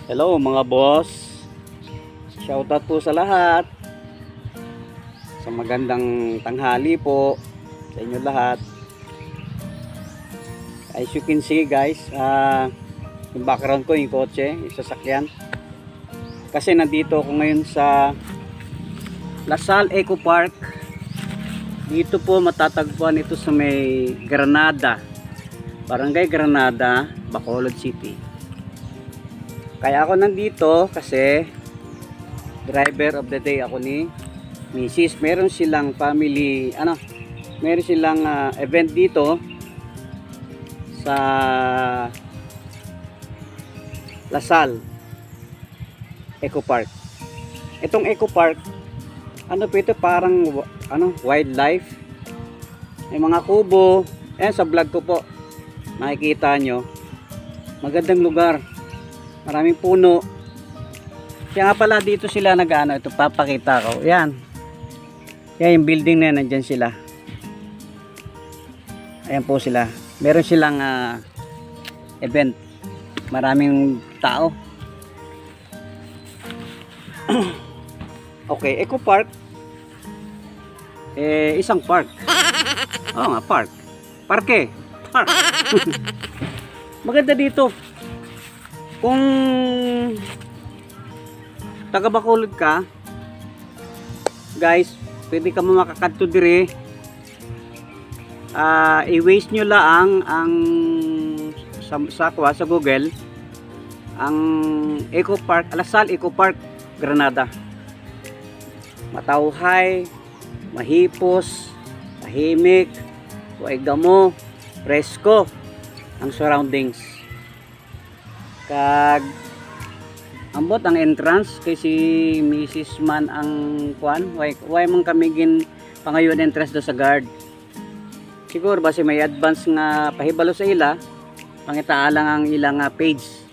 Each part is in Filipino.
Hello mga boss, shoutout po sa lahat, sa magandang tanghali po sa inyo lahat. As you can see guys, yung background ko yung kotse, yung sasakyan. Kasi nandito ako ngayon sa Lasal Eco Park. Dito po matatagpuan ito sa may Granada, Barangay Granada, Bacolod City. Kaya ako nandito kasi driver of the day ako ni Mrs. Meron silang family, meron silang event dito sa Lasal Eco Park. Itong Eco Park, po ito, parang wildlife. May mga kubo. Sa vlog ko po makikita nyo. Magandang lugar. Maraming puno. Kaya nga pala dito sila ito papakita ko. Yan. Yan yung building na yan, nandyan sila. Ayan po sila. Meron silang event. Maraming tao. Okay, Eco Park. Isang park. Oo nga, park. Parke. Park. Maganda dito. Kung taga Bacolod ka, guys, pwede ka makakadto dire. I-waste nyo lang ang sa Google ang Eco Park, Lasal Eco Park, Granada. Matauhay, mahipos, tahimik, tuigamo, presko ang surroundings. Kag ambot ang entrance kay si Mrs. Man ang kuan, why man kami pangayon entrance do sa guard. Siguro basi may advance nga pahibalo sa ila, pangitaalang ang ilang page.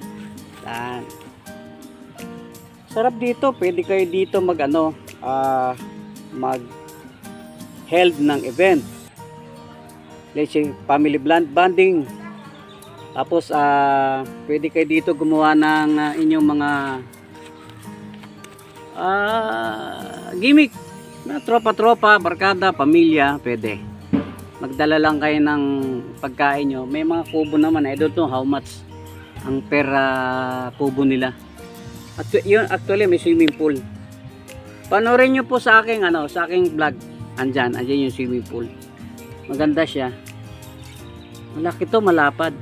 Yan. Sarap dito, pwede kayo dito mag held ng event. Let's say family bonding. Tapos pwede kayo dito gumawa ng inyong mga gimmick na tropa-tropa, barkada, pamilya, pwede. Magdala lang kayo ng pagkain nyo. May mga kubo naman, I don't know how much ang per kubo nila. Actually may swimming pool. Panoorin nyo po sa aking sa aking vlog. Andyan yung swimming pool. Maganda siya. Malaki to, malapad.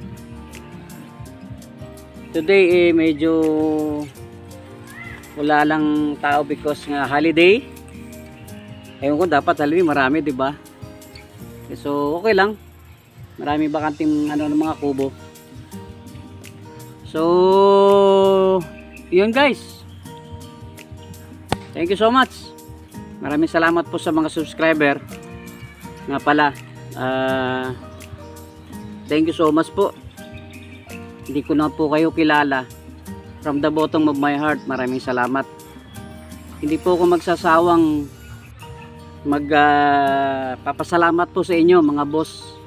Today medyo wala lang tao because nga holiday. Ewan ko, dapat holiday marami, di ba? So okay lang. Marami bakanting ng mga kubo. So yun guys. Thank you so much. Maraming salamat po sa mga subscriber. Nga pala, thank you so much po. Hindi ko na po kayo kilala. From the bottom of my heart, maraming salamat. Hindi po ako magsasawang papasalamat po sa inyo mga boss.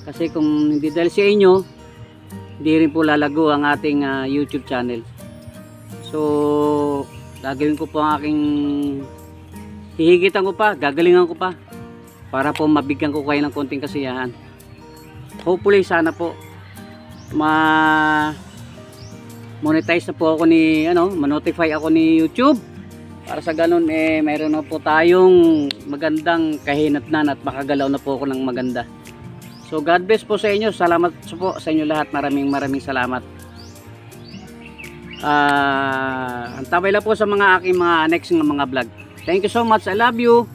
Kasi kung hindi dahil sa inyo, hindi rin po lalago ang ating YouTube channel. So gagawin ko po ang aking hihigitan ko pa, gagalingan ko pa para po mabigyan ko kayo ng konting kasiyahan. Hopefully sana po monetize na po ako ma-notify ako ni YouTube para sa ganun mayroon na po tayong magandang kahinatnan at makagalaw na po ako ng maganda. So God bless po sa inyo. Salamat po sa inyo lahat. Maraming salamat. Antabay lang po sa mga aking mga next mga vlog. Thank you so much. I love you.